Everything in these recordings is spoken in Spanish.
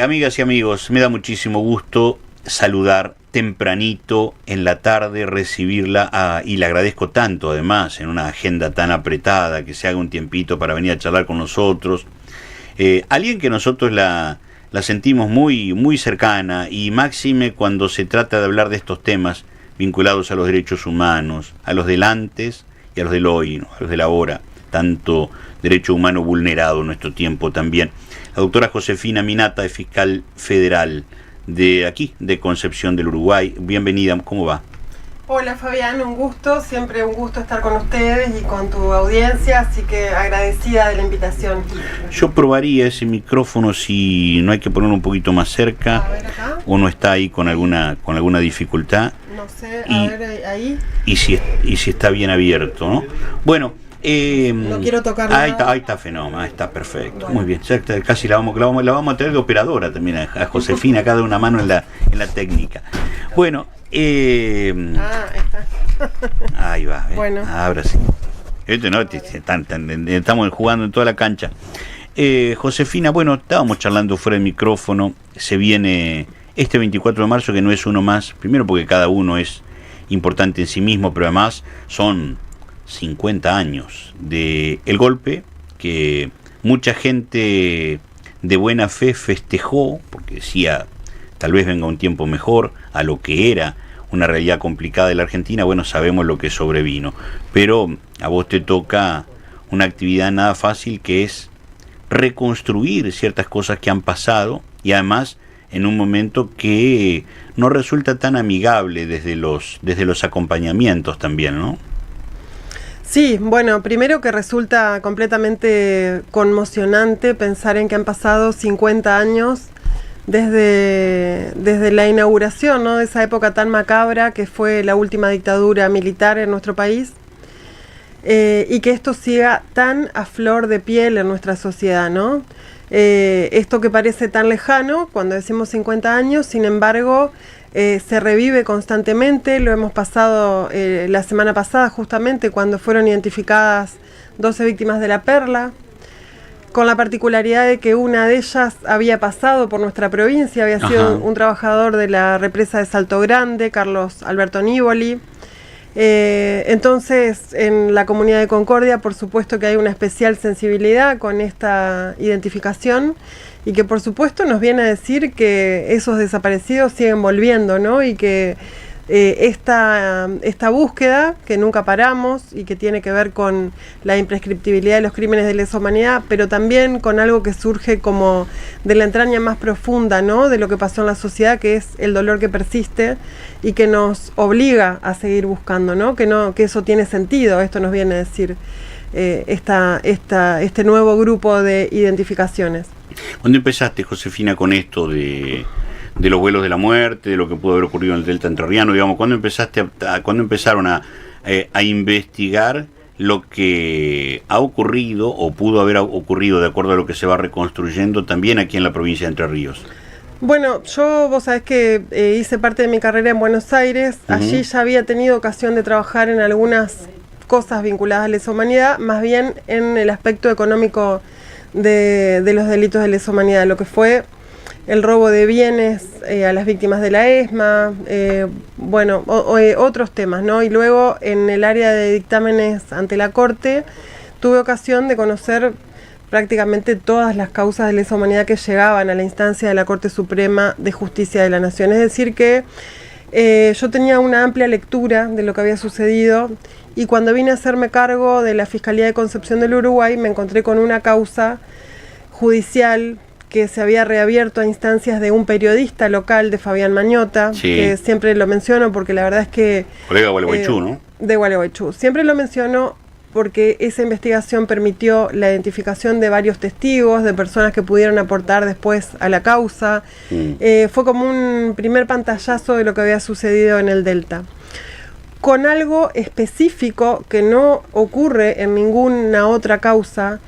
Amigas y amigos, me da muchísimo gusto saludar tempranito en la tarde, recibirla y le agradezco tanto además en una agenda tan apretada que se haga un tiempito para venir a charlar con nosotros. Alguien que nosotros la sentimos muy, muy cercana y máxime cuando se trata de hablar de estos temas vinculados a los derechos humanos, a los del antes y a los del hoy, ¿no? A los del ahora, tanto derecho humano vulnerado en nuestro tiempo también. La doctora Josefina Minata es fiscal federal de aquí, de Concepción del Uruguay. Bienvenida, ¿cómo va? Hola Fabián, un gusto, siempre un gusto estar con ustedes y con tu audiencia, así que agradecida de la invitación. Yo probaría ese micrófono si no hay que ponerlo un poquito más cerca. A ver acá. O no está ahí con alguna dificultad. No sé, a ver ahí. Y si está bien abierto, ¿no? Bueno. No quiero tocar nada. Ahí está fenómeno, ahí está perfecto. Bueno. Muy bien, ya casi la vamos a tener de operadora también a Josefina, acá de una mano en la técnica. Bueno, está. Ahí va, bueno. Ahora sí. Estamos jugando en toda la cancha. Josefina, bueno, estábamos charlando fuera del micrófono. Se viene este 24 de marzo, que no es uno más, primero porque cada uno es importante en sí mismo, pero además son 50 años de el golpe que mucha gente de buena fe festejó, porque decía tal vez venga un tiempo mejor a lo que era una realidad complicada de la Argentina. Bueno, sabemos lo que sobrevino, pero a vos te toca una actividad nada fácil, que es reconstruir ciertas cosas que han pasado, y además en un momento que no resulta tan amigable desde los acompañamientos también, ¿no? Sí, bueno, primero que resulta completamente conmocionante pensar en que han pasado 50 años desde la inauguración, ¿no?, de esa época tan macabra que fue la última dictadura militar en nuestro país, y que esto siga tan a flor de piel en nuestra sociedad, ¿no? Esto que parece tan lejano cuando decimos 50 años, sin embargo, se revive constantemente. Lo hemos pasado la semana pasada, justamente cuando fueron identificadas 12 víctimas de la Perla, con la particularidad de que una de ellas había pasado por nuestra provincia, había sido un trabajador de la represa de Salto Grande, Carlos Alberto Nívoli. Entonces, en la comunidad de Concordia, por supuesto que hay una especial sensibilidad con esta identificación, y que por supuesto nos viene a decir que esos desaparecidos siguen volviendo, ¿no? Y que esta búsqueda, que nunca paramos y que tiene que ver con la imprescriptibilidad de los crímenes de lesa humanidad, pero también con algo que surge como de la entraña más profunda, ¿no?, de lo que pasó en la sociedad, que es el dolor que persiste y que nos obliga a seguir buscando, ¿no? Que eso tiene sentido. Esto nos viene a decir este nuevo grupo de identificaciones. ¿Cuándo empezaste, Josefina, con esto de los vuelos de la muerte, de lo que pudo haber ocurrido en el Delta Entrerriano? Digamos, ¿cuándo empezaron a investigar lo que ha ocurrido o pudo haber ocurrido de acuerdo a lo que se va reconstruyendo también aquí en la provincia de Entre Ríos? Bueno, vos sabés que hice parte de mi carrera en Buenos Aires. Allí ya había tenido ocasión de trabajar en algunas cosas vinculadas a lesa humanidad, más bien en el aspecto económico de los delitos de lesa humanidad, lo que fue el robo de bienes a las víctimas de la ESMA, otros temas, ¿no? Y luego en el área de dictámenes ante la Corte tuve ocasión de conocer prácticamente todas las causas de lesa humanidad que llegaban a la instancia de la Corte Suprema de Justicia de la Nación. Es decir que yo tenía una amplia lectura de lo que había sucedido, y cuando vine a hacerme cargo de la Fiscalía de Concepción del Uruguay me encontré con una causa judicial que se había reabierto a instancias de un periodista local, de Fabián Mañota, sí, que siempre lo menciono porque la verdad es que... Colega de Gualeguaychú, ¿no? De Gualeguaychú. Siempre lo menciono porque esa investigación permitió la identificación de varios testigos, de personas que pudieron aportar después a la causa. Fue como un primer pantallazo de lo que había sucedido en el Delta, con algo específico que no ocurre en ninguna otra causa,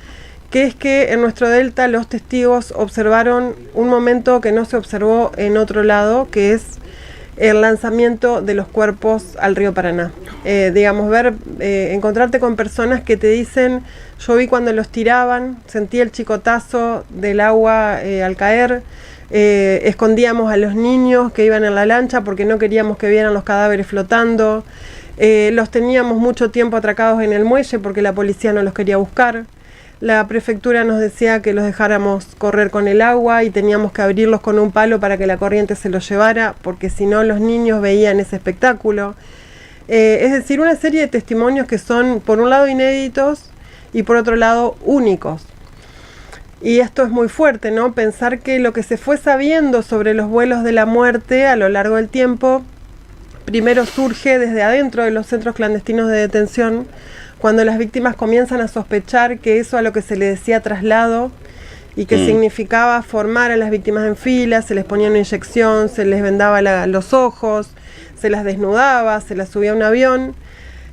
que es que en nuestro Delta los testigos observaron un momento que no se observó en otro lado, que es el lanzamiento de los cuerpos al río Paraná. Encontrarte con personas que te dicen: yo vi cuando los tiraban, sentí el chicotazo del agua al caer, escondíamos a los niños que iban en la lancha porque no queríamos que vieran los cadáveres flotando. Los teníamos mucho tiempo atracados en el muelle porque la policía no los quería buscar. La prefectura nos decía que los dejáramos correr con el agua y teníamos que abrirlos con un palo para que la corriente se los llevara, porque si no los niños veían ese espectáculo. Es decir, una serie de testimonios que son, por un lado, inéditos y por otro lado, únicos. Y esto es muy fuerte, ¿no? Pensar que lo que se fue sabiendo sobre los vuelos de la muerte a lo largo del tiempo, primero surge desde adentro de los centros clandestinos de detención, cuando las víctimas comienzan a sospechar que eso a lo que se le decía traslado y que significaba formar a las víctimas en fila, se les ponía una inyección, se les vendaba los ojos, se las desnudaba, se las subía a un avión.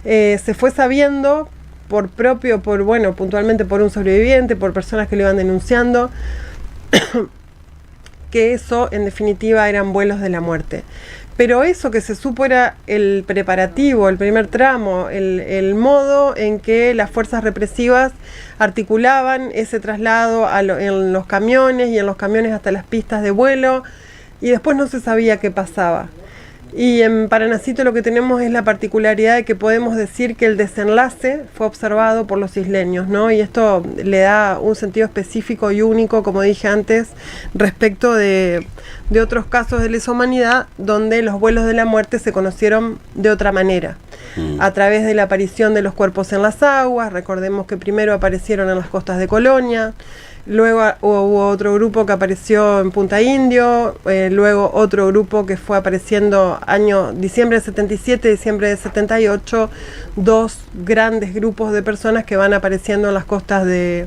Se fue sabiendo puntualmente por un sobreviviente, por personas que lo iban denunciando, que eso en definitiva eran vuelos de la muerte. Pero eso que se supo era el preparativo, el primer tramo, el modo en que las fuerzas represivas articulaban ese traslado en los camiones y en los camiones hasta las pistas de vuelo, y después no se sabía qué pasaba. Y en Paranacito lo que tenemos es la particularidad de que podemos decir que el desenlace fue observado por los isleños, ¿no? Y esto le da un sentido específico y único, como dije antes, respecto de otros casos de lesa humanidad donde los vuelos de la muerte se conocieron de otra manera, a través de la aparición de los cuerpos en las aguas. Recordemos que primero aparecieron en las costas de Colonia, luego hubo otro grupo que apareció en Punta Indio, luego otro grupo que fue apareciendo diciembre de 77, diciembre de 78, dos grandes grupos de personas que van apareciendo en las costas el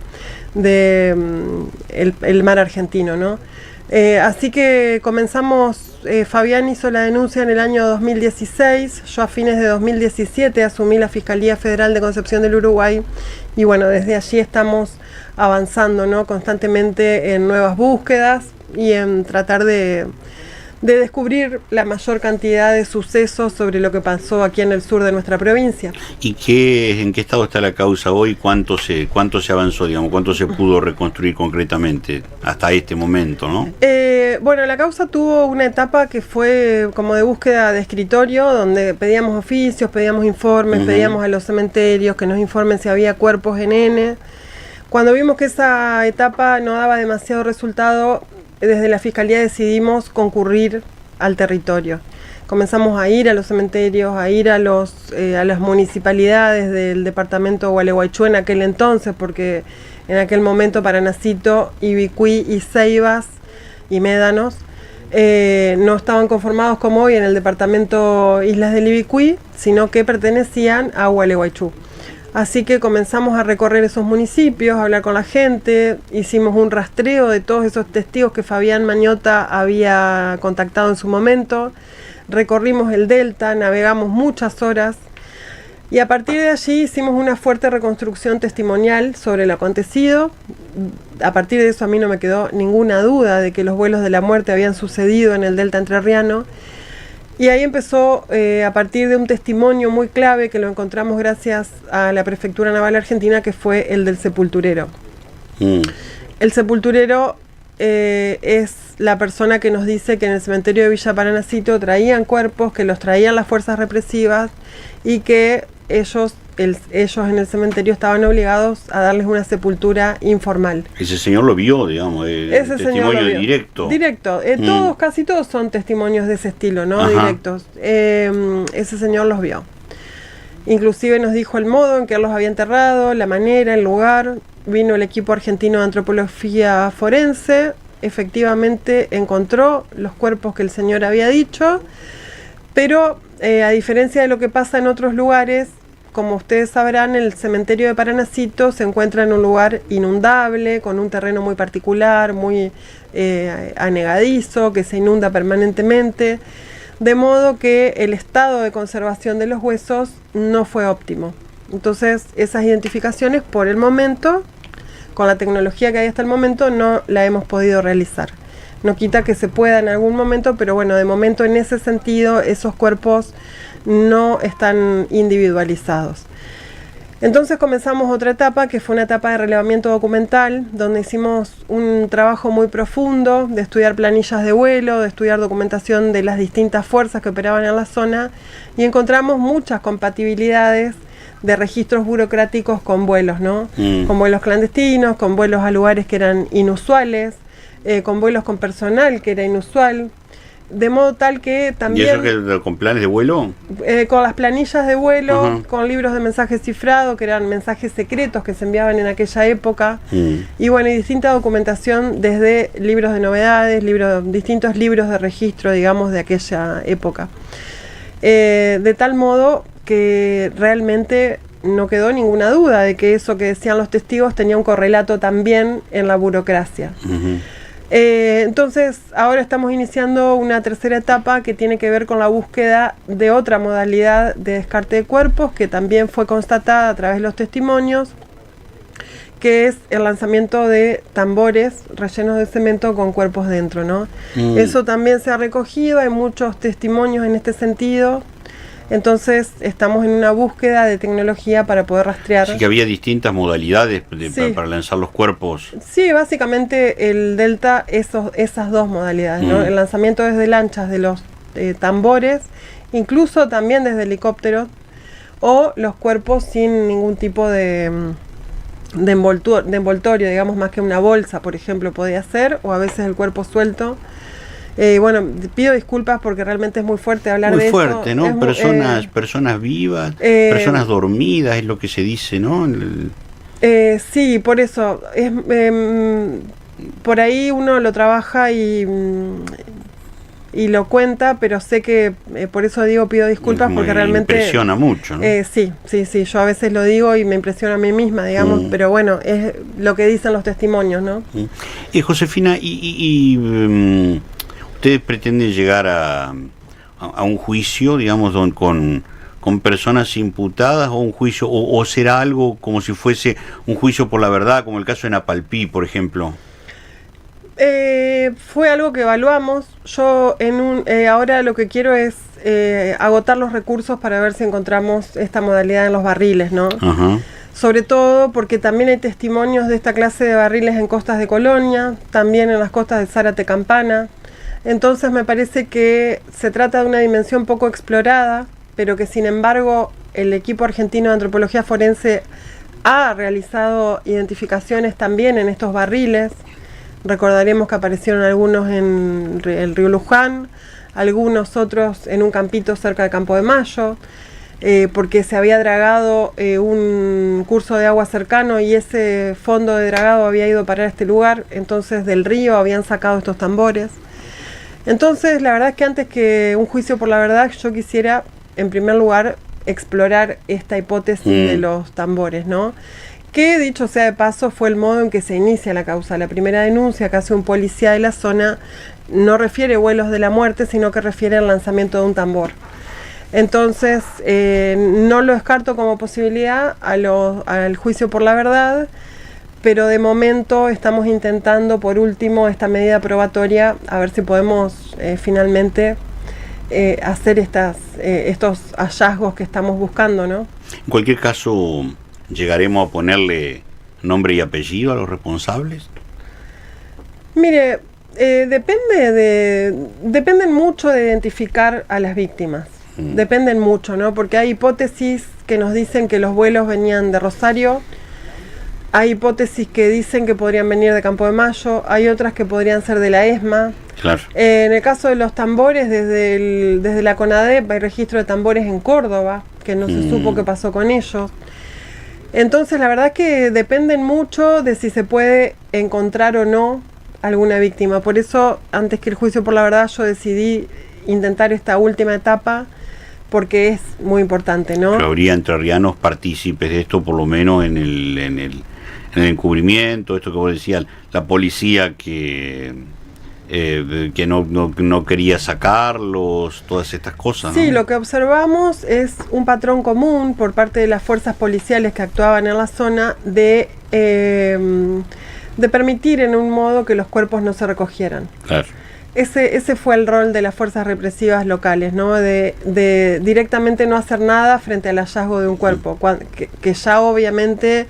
mar argentino, ¿no? Así que comenzamos, Fabián hizo la denuncia en el año 2016, yo a fines de 2017 asumí la Fiscalía Federal de Concepción del Uruguay, y bueno, desde allí estamos avanzando, ¿no? Constantemente en nuevas búsquedas y en tratar de descubrir la mayor cantidad de sucesos sobre lo que pasó aquí en el sur de nuestra provincia. ¿Y en qué estado está la causa hoy? ¿Cuánto se avanzó, digamos? ¿Cuánto se pudo reconstruir concretamente hasta este momento, no? Bueno, la causa tuvo una etapa que fue como de búsqueda de escritorio, donde pedíamos oficios, pedíamos informes, pedíamos a los cementerios que nos informen si había cuerpos en N. Cuando vimos que esa etapa no daba demasiado resultado, desde la Fiscalía decidimos concurrir al territorio. Comenzamos a ir a los cementerios, a ir a las municipalidades del departamento de Gualeguaychú en aquel entonces, porque en aquel momento Paranacito, Ibicuí y Ceibas y Médanos no estaban conformados como hoy en el departamento Islas del Ibicuí, sino que pertenecían a Gualeguaychú. Así que comenzamos a recorrer esos municipios, a hablar con la gente, hicimos un rastreo de todos esos testigos que Fabián Mañota había contactado en su momento, recorrimos el delta, navegamos muchas horas y a partir de allí hicimos una fuerte reconstrucción testimonial sobre lo acontecido. A partir de eso a mí no me quedó ninguna duda de que los vuelos de la muerte habían sucedido en el delta entrerriano. Y ahí empezó, a partir de un testimonio muy clave que lo encontramos gracias a la Prefectura Naval Argentina, que fue el del sepulturero. El sepulturero es la persona que nos dice que en el cementerio de Villa Paranacito traían cuerpos, que los traían las fuerzas represivas y que ellos en el cementerio estaban obligados a darles una sepultura informal. Ese señor lo vio, digamos, ese testimonio directo. Casi todos son testimonios de ese estilo, ¿no? Ajá. Directos. Ese señor los vio. Inclusive nos dijo el modo en que él los había enterrado, la manera, el lugar. Vino el equipo argentino de antropología forense, efectivamente encontró los cuerpos que el señor había dicho, pero a diferencia de lo que pasa en otros lugares, como ustedes sabrán, el cementerio de Paranacito se encuentra en un lugar inundable, con un terreno muy particular, muy anegadizo, que se inunda permanentemente, de modo que el estado de conservación de los huesos no fue óptimo. Entonces, esas identificaciones, por el momento, con la tecnología que hay hasta el momento, no la hemos podido realizar. No quita que se pueda en algún momento, pero bueno, de momento en ese sentido, esos cuerpos no están individualizados. Entonces comenzamos otra etapa, que fue una etapa de relevamiento documental, donde hicimos un trabajo muy profundo de estudiar planillas de vuelo, de estudiar documentación de las distintas fuerzas que operaban en la zona, y encontramos muchas compatibilidades de registros burocráticos con vuelos, ¿no? Con vuelos clandestinos, con vuelos a lugares que eran inusuales, con vuelos con personal que era inusual. De modo tal que también... ¿Y eso que con planes de vuelo? Con las planillas de vuelo, con libros de mensajes cifrados, que eran mensajes secretos que se enviaban en aquella época. Y bueno, y distinta documentación desde libros de novedades, distintos libros de registro, digamos, de aquella época. De tal modo que realmente no quedó ninguna duda de que eso que decían los testigos tenía un correlato también en la burocracia. Entonces, ahora estamos iniciando una tercera etapa que tiene que ver con la búsqueda de otra modalidad de descarte de cuerpos que también fue constatada a través de los testimonios, que es el lanzamiento de tambores rellenos de cemento con cuerpos dentro, ¿no? Eso también se ha recogido, hay muchos testimonios en este sentido. Entonces estamos en una búsqueda de tecnología para poder rastrear. Así que había distintas modalidades para lanzar los cuerpos. Sí, básicamente el Delta, esas dos modalidades, ¿no? El lanzamiento desde lanchas de los tambores, incluso también desde helicópteros, o los cuerpos sin ningún tipo de envoltorio, digamos, más que una bolsa, por ejemplo, podía ser, o a veces el cuerpo suelto. Bueno, pido disculpas porque realmente es muy fuerte hablar de eso. Muy fuerte, ¿no? Personas vivas, personas dormidas, es lo que se dice, ¿no? Sí, por eso. Por ahí uno lo trabaja y lo cuenta, pero sé que por eso digo pido disculpas porque realmente... impresiona mucho, ¿no? Sí, yo a veces lo digo y me impresiona a mí misma, digamos, pero bueno, es lo que dicen los testimonios, ¿no? Josefina, ¿ustedes pretenden llegar a un juicio, digamos, con personas imputadas o un juicio, o será algo como si fuese un juicio por la verdad, como el caso de Napalpí, por ejemplo? Fue algo que evaluamos. Yo ahora lo que quiero es agotar los recursos para ver si encontramos esta modalidad en los barriles, ¿no? Sobre todo porque también hay testimonios de esta clase de barriles en costas de Colonia, también en las costas de Zárate Campana. Entonces me parece que se trata de una dimensión poco explorada, pero que sin embargo el equipo argentino de antropología forense ha realizado identificaciones también en estos barriles. Recordaremos que aparecieron algunos en el río Luján, algunos otros en un campito cerca de Campo de Mayo, porque se había dragado un curso de agua cercano y ese fondo de dragado había ido a parar a este lugar, entonces del río habían sacado estos tambores. Entonces, la verdad es que antes que un juicio por la verdad, yo quisiera, en primer lugar, explorar esta hipótesis de los tambores, ¿no? Que, dicho sea de paso, fue el modo en que se inicia la causa. La primera denuncia que hace un policía de la zona no refiere vuelos de la muerte, sino que refiere al lanzamiento de un tambor. Entonces, no lo descarto como posibilidad al juicio por la verdad, pero de momento estamos intentando, por último, esta medida probatoria, a ver si podemos finalmente hacer estos hallazgos que estamos buscando, ¿no? En cualquier caso, ¿llegaremos a ponerle nombre y apellido a los responsables? Mire, dependen mucho de identificar a las víctimas. Dependen mucho, ¿no? Porque hay hipótesis que nos dicen que los vuelos venían de Rosario. Hay hipótesis que dicen que podrían venir de Campo de Mayo, hay otras que podrían ser de la ESMA. Claro. En el caso de los tambores, desde la CONADEP hay registro de tambores en Córdoba, que no se supo qué pasó con ellos. Entonces, la verdad es que dependen mucho de si se puede encontrar o no alguna víctima. Por eso, antes que el juicio por la verdad, yo decidí intentar esta última etapa, porque es muy importante, ¿no? Pero habría entrerrianos partícipes de esto, por lo menos en el encubrimiento, esto que vos decías, la policía que no quería sacarlos, todas estas cosas, ¿no? Sí, lo que observamos es un patrón común por parte de las fuerzas policiales que actuaban en la zona de permitir en un modo que los cuerpos no se recogieran. Claro. ese fue el rol de las fuerzas represivas locales, ¿no? De directamente no hacer nada frente al hallazgo de un cuerpo, que ya obviamente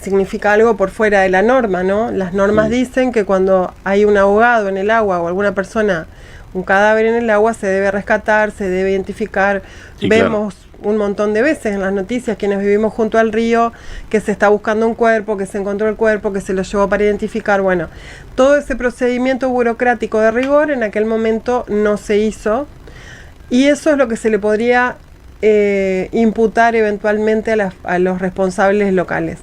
significa algo por fuera de la norma, ¿no? Las normas dicen que cuando hay un ahogado en el agua o alguna persona, un cadáver en el agua, se debe rescatar, se debe identificar. Sí, vemos un montón de veces en las noticias, quienes vivimos junto al río, que se está buscando un cuerpo, que se encontró el cuerpo, que se lo llevó para identificar. Bueno, todo ese procedimiento burocrático de rigor en aquel momento no se hizo, y eso es lo que se le podría imputar eventualmente a los responsables locales.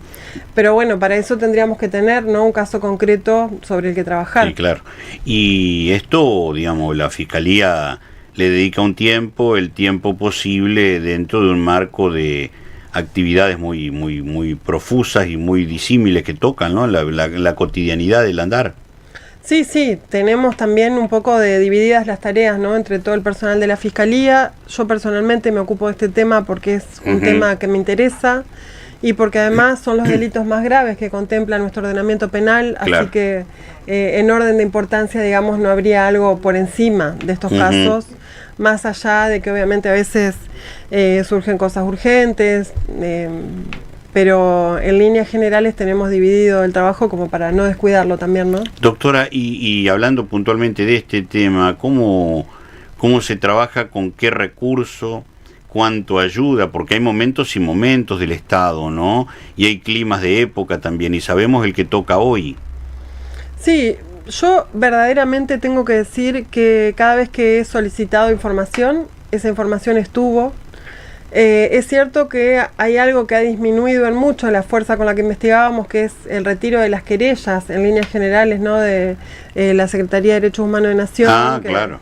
Pero bueno, para eso tendríamos que tener, ¿no?, un caso concreto sobre el que trabajar. Sí, claro. Y esto, digamos, la Fiscalía le dedica un tiempo, el tiempo posible, dentro de un marco de actividades muy profusas y muy disímiles que tocan, ¿no?, la cotidianidad del andar. Sí, tenemos también un poco de divididas las tareas, ¿no?, entre todo el personal de la Fiscalía. Yo personalmente me ocupo de este tema porque es un tema que me interesa y porque además son los delitos más graves que contempla nuestro ordenamiento penal, claro. Así que en orden de importancia, digamos, no habría algo por encima de estos casos, más allá de que obviamente a veces surgen cosas urgentes, pero en líneas generales tenemos dividido el trabajo como para no descuidarlo también, ¿no? Doctora, y hablando puntualmente de este tema, ¿cómo se trabaja, con qué recurso, cuánto ayuda? Porque hay momentos y momentos del Estado, ¿no? Y hay climas de época también, y sabemos el que toca hoy. Sí, yo verdaderamente tengo que decir que cada vez que he solicitado información, esa información estuvo. Es cierto que hay algo que ha disminuido en mucho la fuerza con la que investigábamos, que es el retiro de las querellas en líneas generales, ¿no?, de la Secretaría de Derechos Humanos de Nación. Claro.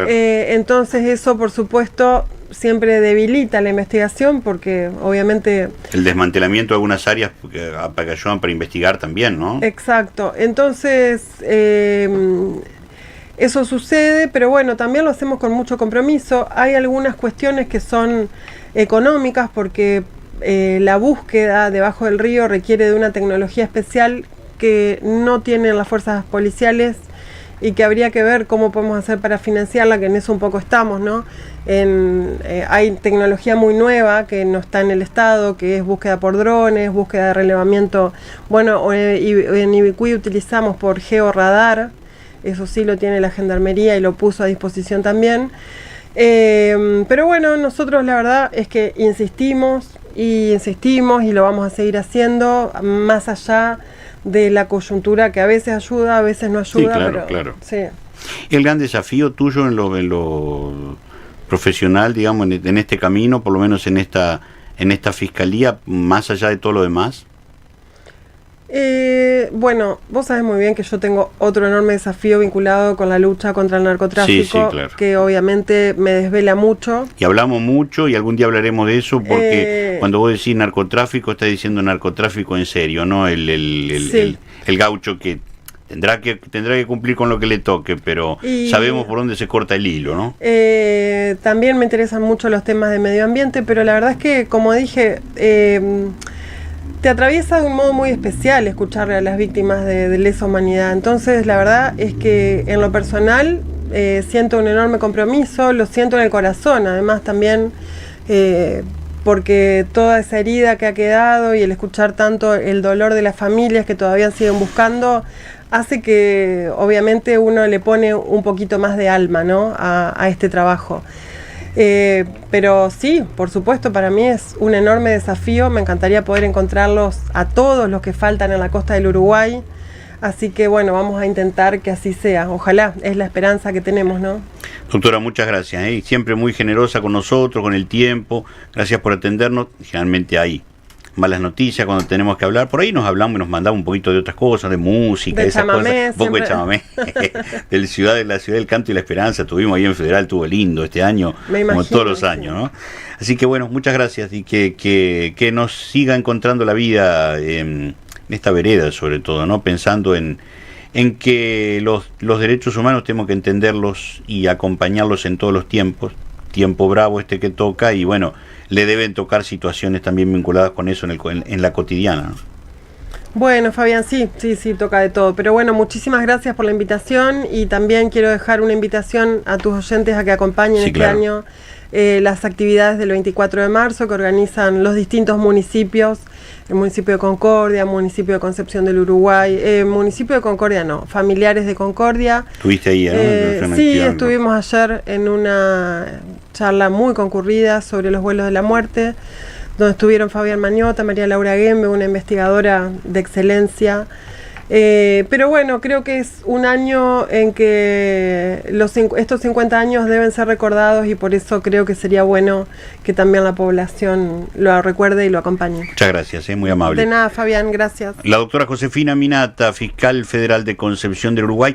Entonces eso, por supuesto, siempre debilita la investigación porque obviamente... El desmantelamiento de algunas áreas que ayudan para investigar también, ¿no? Exacto. Entonces... eso sucede, pero bueno, también lo hacemos con mucho compromiso. Hay algunas cuestiones que son económicas porque la búsqueda debajo del río requiere de una tecnología especial que no tienen las fuerzas policiales y que habría que ver cómo podemos hacer para financiarla, que en eso un poco estamos, ¿no? Hay tecnología muy nueva que no está en el Estado, que es búsqueda por drones, búsqueda de relevamiento. Bueno, en Ibicuí utilizamos por georradar. Eso sí lo tiene la Gendarmería y lo puso a disposición también. Pero bueno, nosotros la verdad es que insistimos y lo vamos a seguir haciendo, más allá de la coyuntura que a veces ayuda, a veces no ayuda. Sí, pero, claro. Sí. El gran desafío tuyo en lo profesional, digamos, en este camino, por lo menos en esta Fiscalía, más allá de todo lo demás. Bueno, vos sabés muy bien que yo tengo otro enorme desafío vinculado con la lucha contra el narcotráfico, claro, que obviamente me desvela mucho. Y hablamos mucho y algún día hablaremos de eso, porque cuando vos decís narcotráfico, estás diciendo narcotráfico en serio, ¿no? El gaucho que tendrá que cumplir con lo que le toque, pero sabemos por dónde se corta el hilo, ¿no? También me interesan mucho los temas de medio ambiente, pero la verdad es que, como dije, te atraviesa de un modo muy especial escucharle a las víctimas de lesa humanidad. Entonces, la verdad es que en lo personal siento un enorme compromiso, lo siento en el corazón, además también porque toda esa herida que ha quedado y el escuchar tanto el dolor de las familias que todavía siguen buscando, hace que obviamente uno le pone un poquito más de alma, ¿no?, a este trabajo. Pero sí, por supuesto, para mí es un enorme desafío. Me encantaría poder encontrarlos a todos los que faltan en la costa del Uruguay. Así que bueno, vamos a intentar que así sea. Ojalá, es la esperanza que tenemos, ¿no? Doctora, muchas gracias, ¿eh? Siempre muy generosa con nosotros, con el tiempo. Gracias por atendernos. Generalmente hay malas noticias cuando tenemos que hablar. Por ahí nos hablamos y nos mandamos un poquito de otras cosas, de música, de esas cosas. Un poco de chamamé. de la ciudad del canto y la esperanza. Estuvimos ahí en Federal, estuvo lindo este año, como todos los años, ¿no? Así que bueno, muchas gracias y que nos siga encontrando la vida en esta vereda, sobre todo, ¿no? Pensando en que los derechos humanos tenemos que entenderlos y acompañarlos en todos los tiempos. Tiempo bravo este que toca, y bueno, le deben tocar situaciones también vinculadas con eso en la cotidiana, ¿no? Bueno, Fabián, sí, toca de todo. Pero bueno, muchísimas gracias por la invitación y también quiero dejar una invitación a tus oyentes a que acompañen este año las actividades del 24 de marzo que organizan los distintos municipios, el municipio de Concordia, municipio de Concepción del Uruguay, municipio de Concordia no, familiares de Concordia. ¿Estuviste ahí? Sí, estuvimos ayer en una charla muy concurrida sobre los vuelos de la muerte, donde estuvieron Fabián Mañota, María Laura Gembe, una investigadora de excelencia. Pero bueno, creo que es un año en que estos 50 años deben ser recordados y por eso creo que sería bueno que también la población lo recuerde y lo acompañe. Muchas gracias, muy amable. De nada, Fabián, gracias. La doctora Josefina Minata, fiscal federal de Concepción del Uruguay.